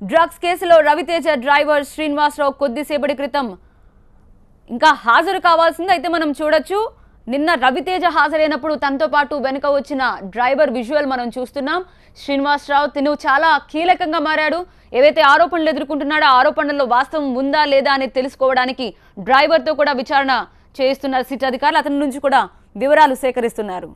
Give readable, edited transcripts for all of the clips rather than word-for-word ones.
Drugs కేసులో Raviteja driver Srinivasarao కొద్దిసేపటి క్రితం ఇంకా హాజరు కావాల్సింది అయితే మనం చూడొచ్చు. నిన్న రవితేజ హాజరైనప్పుడు తనతో పాటు వెనుక వచ్చిన డ్రైవర్ విజువల్ మనం చూస్తున్నాం. శ్రీనివాసరావు తిను చాలా కీలకంగా మారాడు. ఏవైతే ఆరోపణలు ఎదుర్కొంటున్నాడో ఆరోపణల్లో వాస్తవం ఉందా లేదా అనేది తెలుసుకోవడానికి డ్రైవర్తో కూడా విచారణ చేస్తున్నారు సిట్ అధికారులు. అతని నుంచి కూడా వివరాలు సేకరిస్తున్నారు.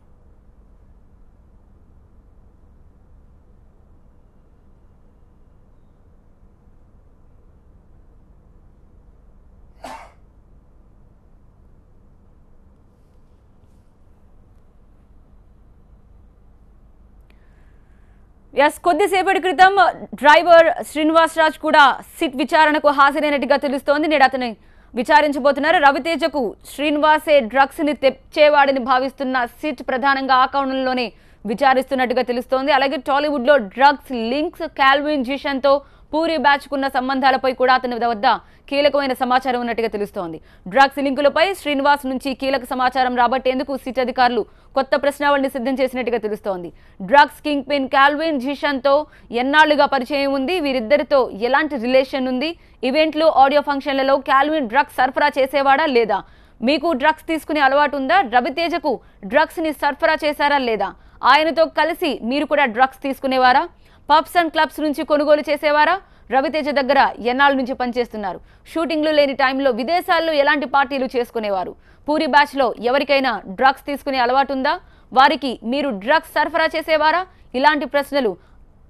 కొద్దిసేపటి క్రితం డ్రైవర్ శ్రీనివాసరాజ్ కూడా సిట్ విచారణకు హాజరైనట్టుగా తెలుస్తోంది. నేడు అతని విచారించబోతున్నారు. రవితేజకు శ్రీనివాసే డ్రగ్స్ ని తెచ్చేవాడని భావిస్తున్న సిట్ ప్రధానంగా ఆ కోణంలోనే విచారిస్తున్నట్టుగా తెలుస్తోంది. అలాగే టాలీవుడ్ లో డ్రగ్స్ లింక్స్ కాల్విన్ జిషన్ తో పూరి బ్యాచ్ కున్న సంబంధాలపై కూడా అతని వద్ద కీలకమైన సమాచారం ఉన్నట్టుగా తెలుస్తోంది. డ్రగ్స్ లింకులపై శ్రీనివాస్ నుంచి కీలక సమాచారం రాబట్టేందుకు సిట్ అధికారులు కొత్త ప్రశ్నావళిని సిద్ధం చేసినట్టుగా తెలుస్తోంది. Drugs king pin Calvin Zeeshan తో ఎన్నాళ్లుగా పరిచయం ఉంది, వీరిద్దరితో ఎలాంటి రిలేషన్ ఉంది, ఈవెంట్లు ఆడియో ఫంక్షన్లలో కాల్విన్ డ్రగ్స్ సరఫరా చేసేవాడా లేదా, మీకు డ్రగ్స్ తీసుకునే అలవాటు ఉందా, రవితేజకు డ్రగ్స్ ని సరఫరా చేశారా లేదా, ఆయనతో కలిసి మీరు కూడా డ్రగ్స్ తీసుకునేవారా, పబ్స్ అండ్ క్లబ్స్ నుంచి కొనుగోలు చేసేవారా, రవితేజ దగ్గర ఎన్నాళ్ళ నుంచి పనిచేస్తున్నారు, షూటింగ్లు లేని టైంలో విదేశాల్లో ఎలాంటి పార్టీలు చేసుకునేవారు, పూరి బ్యాచ్ లో ఎవరికైనా డ్రగ్స్ తీసుకునే అలవాటు ఉందా, వారికి మీరు డ్రగ్స్ సరఫరా చేసేవారా, ఇలాంటి ప్రశ్నలు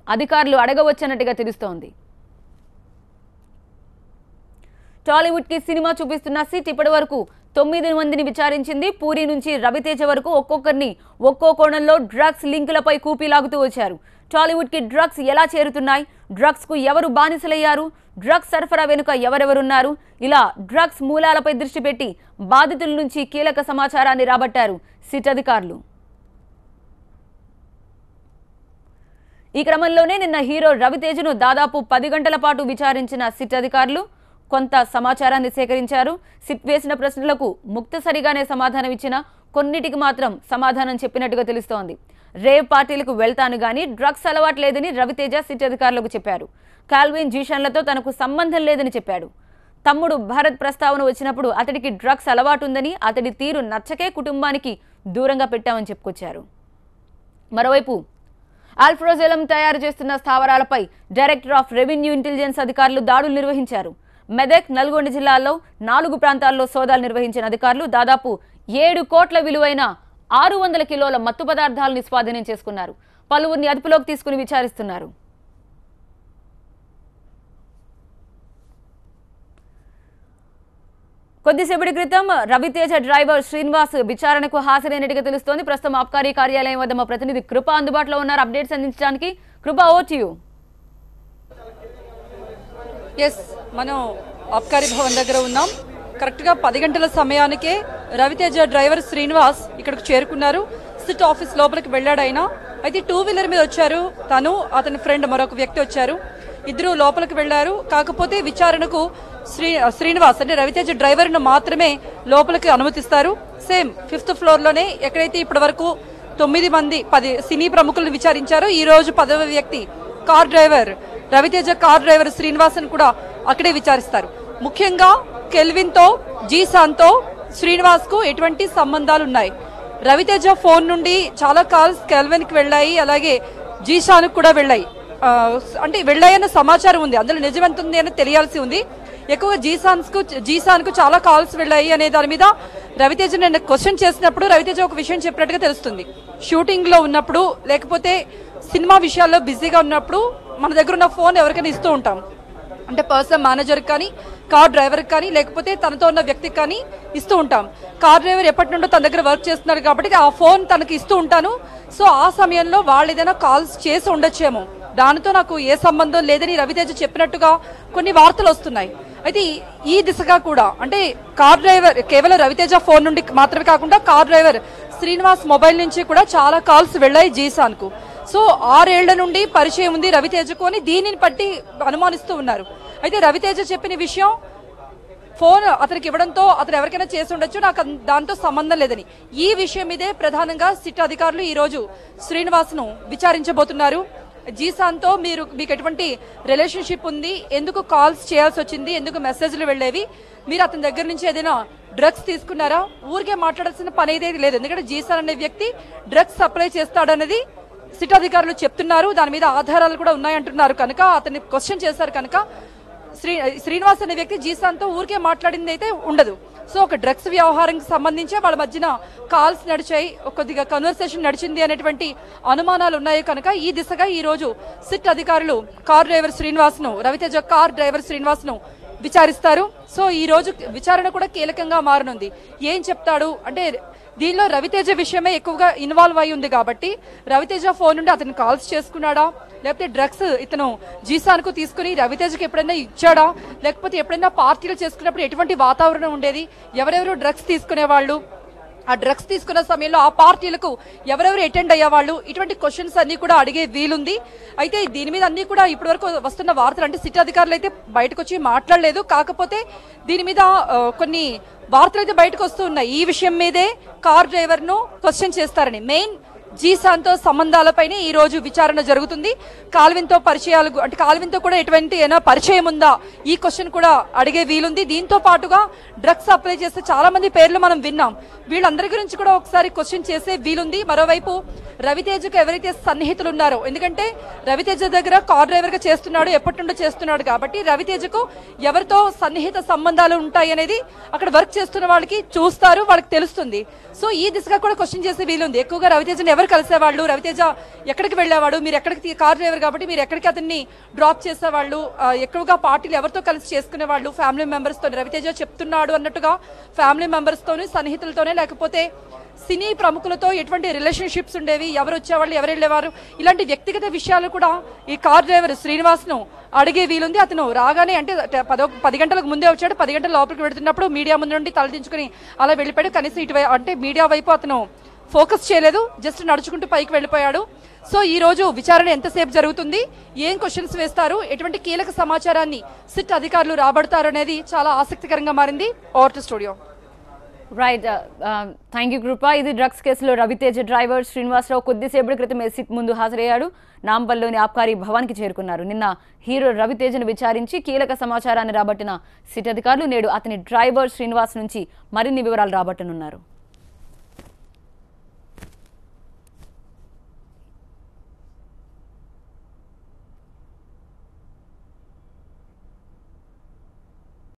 అధికారులు అడగవచ్చన్నట్టుగా తెలుస్తోంది. టాలీవుడ్ కి సినిమా చూపిస్తున్న సిట్ ఇప్పటి వరకు 9 మందిని విచారించింది. పూరి నుంచి రవితేజ వరకు ఒక్కొక్కరిని ఒక్కో కోణంలో డ్రగ్స్ లింకులపై కూపీలాగుతూ వచ్చారు. టాలీవుడ్ కి డ్రగ్స్ ఎలా చేరుతున్నాయి, డ్రగ్స్ కు ఎవరు బానిసలయ్యారు, డ్రగ్స్ సరఫరా వెనుక ఎవరెవరున్నారు, ఇలా డ్రగ్స్ మూలాలపై దృష్టి పెట్టి బాధితుల నుంచి కీలక సమాచారాన్ని రాబట్టారు సిట్ అధికారులు. ఈ క్రమంలోనే నిన్న హీరో రవితేజను దాదాపు 10 గంటల పాటు విచారించిన సిట్ అధికారులు కొంత సమాచారాన్ని సేకరించారు. సిట్ వేసిన ప్రశ్నలకు ముక్తసరిగానే సమాధానం ఇచ్చిన కొన్నిటికి మాత్రం సమాధానం చెప్పినట్టుగా తెలుస్తోంది. రేవ్ పార్టీలకు వెళ్తాను గానీ డ్రగ్స్ అలవాటు లేదని రవితేజ సిట్ అధికారులకు చెప్పారు. కాల్విన్ జీషన్లతో తనకు సంబంధం లేదని చెప్పాడు. తమ్ముడు భరత్ ప్రస్తావన వచ్చినప్పుడు అతడికి డ్రగ్స్ అలవాటు ఉందని, అతడి తీరు నచ్చకే కుటుంబానికి దూరంగా పెట్టామని చెప్పుకొచ్చారు. మరోవైపు ఆల్ఫ్రోజెలం తయారు చేస్తున్న స్థావరాలపై డైరెక్టర్ ఆఫ్ రెవెన్యూ ఇంటెలిజెన్స్ అధికారులు దాడులు నిర్వహించారు. మెదక్, నల్గొండ జిల్లాల్లో 4 ప్రాంతాల్లో సోదాలు నిర్వహించిన అధికారులు దాదాపు 7 కోట్ల విలువైన 600 కిలోల మత్తు పదార్థాలను స్వాధీనం చేసుకున్నారు. పలువురిని అదుపులోకి తీసుకుని విచారిస్తున్నారు. కొద్దిసేపటి క్రితం రవితేజ డ్రైవర్ శ్రీనివాస్ విచారణకు హాజరైనట్టుగా తెలుస్తోంది. ప్రస్తుతం ఆబ్కారీ కార్యాలయం వద్ద మా ప్రతినిధి కృప అందుబాటులో ఉన్నారు అప్డేట్స్ అందించడానికి. కృప, ఓవర్ టు యు. మనం ఆబ్కారీ భవన్ దగ్గర ఉన్నాం. కరెక్ట్గా 10 గంటల సమయానికే రవితేజ డ్రైవర్ శ్రీనివాస్ ఇక్కడికి చేరుకున్నారు. సిట్ ఆఫీస్ లోపలికి వెళ్ళాడు ఆయన. అయితే 2 వీలర్ మీద వచ్చారు. తను, అతని ఫ్రెండ్ మరొక వ్యక్తి వచ్చారు. ఇద్దరు లోపలికి వెళ్లారు. కాకపోతే విచారణకు శ్రీనివాస్ అంటే రవితేజ డ్రైవర్ను మాత్రమే లోపలికి అనుమతిస్తారు. సేమ్ 5th ఫ్లోర్లోనే ఎక్కడైతే ఇప్పటి వరకు 10 సినీ ప్రముఖులను విచారించారో ఈ రోజు 10వ వ్యక్తి car driver Raviteja car driver Srinivasan కూడా అక్కడే విచారిస్తారు. ముఖ్యంగా కెల్విన్ తో, జీసాన్ తో శ్రీనివాస్ కు ఎటువంటి సంబంధాలు ఉన్నాయి, రవితేజ ఫోన్ నుండి చాలా కాల్స్ కెల్విన్ కి వెళ్ళాయి, అలాగే జీసాన్ కూడా వెళ్ళాయి. అంటే వెళ్ళాయన్న సమాచారం ఉంది, అందులో నిజమెంత ఉంది అని తెలియాల్సి ఉంది. ఎక్కువగా జీసాన్ కు చాలా కాల్స్ వెళ్ళాయి అనే దాని మీద రవితేజ నేను క్వశ్చన్ చేసినప్పుడు రవితేజ ఒక విషయం చెప్పినట్టుగా తెలుస్తుంది. షూటింగ్ లో ఉన్నప్పుడు లేకపోతే సినిమా విషయాల్లో బిజీగా ఉన్నప్పుడు మన దగ్గర ఉన్న ఫోన్ ఎవరికైనా ఇస్తూ ఉంటాం. అంటే పర్సనల్ మేనేజర్కి కానీ, కార్ డ్రైవర్కి కానీ, లేకపోతే తనతో ఉన్న వ్యక్తికి కానీ ఇస్తూ ఉంటాం. కార్ డ్రైవర్ ఎప్పటి నుండో తన దగ్గర వర్క్ చేస్తున్నాడు కాబట్టి ఆ ఫోన్ తనకి ఇస్తూ ఉంటాను. సో ఆ సమయంలో వాళ్ళు ఏదైనా కాల్స్ చేసి ఉండొచ్చేమో, దానితో నాకు ఏ సంబంధం లేదని రవితేజ చెప్పినట్టుగా కొన్ని వార్తలు వస్తున్నాయి. అయితే ఈ దిశగా కూడా అంటే కార్ డ్రైవర్ కేవలం రవితేజ ఫోన్ నుండి మాత్రమే కాకుండా కార్ డ్రైవర్ శ్రీనివాస్ మొబైల్ నుంచి కూడా చాలా కాల్స్ వెళ్ళాయి జీసాన్కు. సో 6 ఏళ్ల నుండి పరిచయం ఉంది రవితేజకు అని దీనిని బట్టి అనుమానిస్తూ ఉన్నారు. అయితే రవితేజ చెప్పిన విషయం ఫోన్ అతనికి ఇవ్వడంతో అతను ఎవరికైనా చేసి ఉండొచ్చు, నాకు దాంతో సంబంధం లేదని. ఈ విషయం మీదే ప్రధానంగా సిట్ అధికారులు ఈ రోజు శ్రీనివాస్ను విచారించబోతున్నారు. జీసాన్తో మీకు ఎటువంటి రిలేషన్షిప్ ఉంది, ఎందుకు కాల్స్ చేయాల్సి వచ్చింది, ఎందుకు మెసేజ్లు వెళ్ళేవి, మీరు అతని దగ్గర నుంచి ఏదైనా డ్రగ్స్ తీసుకున్నారా, ఊరికే మాట్లాడాల్సిన పని ఏదేది లేదు. ఎందుకంటే జీసాన్ అనే వ్యక్తి డ్రగ్స్ సప్లై చేస్తాడనేది సిట్ అధికారులు చెప్తున్నారు, దాని మీద ఆధారాలు కూడా ఉన్నాయంటున్నారు. కనుక అతన్ని క్వశ్చన్ చేశారు కనుక శ్రీనివాస్ అనే వ్యక్తి జీసాన్తో ఊరికే మాట్లాడింది అయితే ఉండదు. సో ఒక డ్రగ్స్ వ్యవహారానికి సంబంధించి వాళ్ళ మధ్యన కాల్స్ నడిచాయి, కొద్దిగా కన్వర్సేషన్ నడిచింది అనేటువంటి అనుమానాలు ఉన్నాయి. కనుక ఈ దిశగా ఈ రోజు సిట్ అధికారులు రవితేజ కార్ డ్రైవర్ శ్రీనివాస్ ను విచారిస్తారు. సో ఈ రోజు విచారణ కూడా కీలకంగా మారనుంది. ఏం చెప్తాడు అంటే దీనిలో రవితేజ విషయమే ఎక్కువగా ఇన్వాల్వ్ అయి ఉంది కాబట్టి రవితేజ ఫోన్ నుండి అతను కాల్స్ చేసుకున్నాడా, లేకపోతే డ్రగ్స్ ఇతను జీసాన్ కు తీసుకుని రవితేజకి ఎప్పుడైనా ఇచ్చాడా, లేకపోతే ఎప్పుడైనా పార్టీలు చేసుకున్నప్పుడు ఎటువంటి వాతావరణం ఉండేది, ఎవరెవరు డ్రగ్స్ తీసుకునేవాళ్ళు, ఆ డ్రగ్స్ తీసుకున్న సమయంలో ఆ పార్టీలకు ఎవరెవరు అటెండ్ అయ్యేవాళ్ళు, ఇటువంటి క్వశ్చన్స్ అన్ని కూడా అడిగే వీలుంది. అయితే దీని మీద అన్ని కూడా ఇప్పటివరకు వస్తున్న వార్తలు అంటే సిట్ అధికారులు అయితే బయటకు వచ్చి మాట్లాడలేదు. కాకపోతే దీని మీద కొన్ని వార్తలు అయితే బయటకు వస్తూ ఉన్నాయి. ఈ విషయం మీదే కార్ డ్రైవర్ ను క్వశ్చన్ చేస్తారని, మెయిన్ జీసాన్తో సంబంధాలపైనే ఈ రోజు విచారణ జరుగుతుంది. కాల్విన్తో పరిచయాలు అంటే కాల్విన్తో కూడా ఎటువంటి ఏమైనా పరిచయం ఉందా, ఈ క్వశ్చన్ కూడా అడిగే వీలుంది. దీంతో పాటుగా డ్రగ్స్ సప్లై చేస్తే చాలా మంది పేర్లు మనం విన్నాం, వీళ్ళందరి గురించి కూడా ఒకసారి క్వశ్చన్ చేసే వీలుంది. మరోవైపు రవితేజకు ఎవరైతే సన్నిహితులు ఉన్నారో, ఎందుకంటే రవితేజ దగ్గర కార్ డ్రైవర్ గా చేస్తున్నాడు, ఎప్పటి నుండో చేస్తున్నాడు కాబట్టి రవితేజకు ఎవరితో సన్నిహిత సంబంధాలు ఉంటాయి అనేది అక్కడ వర్క్ చేస్తున్న వాళ్ళకి చూస్తారు, వాళ్ళకి తెలుస్తుంది. సో ఈ దిశగా కూడా క్వశ్చన్ చేసే వీలుంది. ఎక్కువగా రవితేజను ఎవరు కలిసేవాళ్ళు, రవితేజ ఎక్కడికి వెళ్ళేవాడు, మీరు ఎక్కడికి కార్ డ్రైవర్ కాబట్టి మీరు ఎక్కడికి అతన్ని డ్రాప్ చేసేవాళ్ళు, ఎక్కువగా పార్టీలు ఎవరితో కలిసి చేసుకునేవాళ్ళు, ఫ్యామిలీ మెంబర్స్ తో రవితేజ చెప్తున్నాడు అన్నట్టుగా ఫ్యామిలీ మెంబర్స్ తోనే సన్నిహితులతోనే లేకపోతే సినీ ప్రముఖులతో ఎటువంటి రిలేషన్షిప్స్ ఉండేవి, ఎవరు వచ్చేవాళ్ళు ఎవరు వెళ్ళేవారు, ఇలాంటి వ్యక్తిగత విషయాలు కూడా ఈ కార్ డ్రైవర్ శ్రీనివాస్ ను అడిగే వీలుంది. అతను రాగానే అంటే 10 గంటలకు ముందే వచ్చాడు, 10 గంటల లోపలికి వెళ్తున్నప్పుడు మీడియా ముందు నుండి తలదించుకుని అలా వెళ్ళిపోయాడు. కనీసం ఇటు అంటే మీడియా వైపు అతను ఫోకస్ చేయలేదు, జస్ట్ నడుచుకుంటూ పైకి వెళ్ళిపోయాడు. సో ఈ రోజు విచారణ ఎంతసేపు జరుగుతుంది, ఏం క్వశ్చన్స్ వేస్తారు, ఎటువంటి కీలక సమాచారాన్ని సిట్ అధికారులు రాబడతారు అనేది చాలా ఆసక్తికరంగా మారింది. Over to studio. Right, thank you Krupa. ఇది డ్రగ్స్ కేసులో రవితేజ డ్రైవర్ శ్రీనివాసరావు కొద్దిసేపటి క్రితమే సిట్ ముందు హాజరయ్యాడు. నాంపల్లిలోని ఆబ్కారీ భవన్కి చేరుకున్నారు. నిన్న హీరో రవితేజను విచారించి కీలక సమాచారాన్ని రాబట్టిన సిట్ అధికారులు నేడు అతని డ్రైవర్ శ్రీనివాస్ నుంచి మరిన్ని వివరాలు రాబట్టనున్నారు.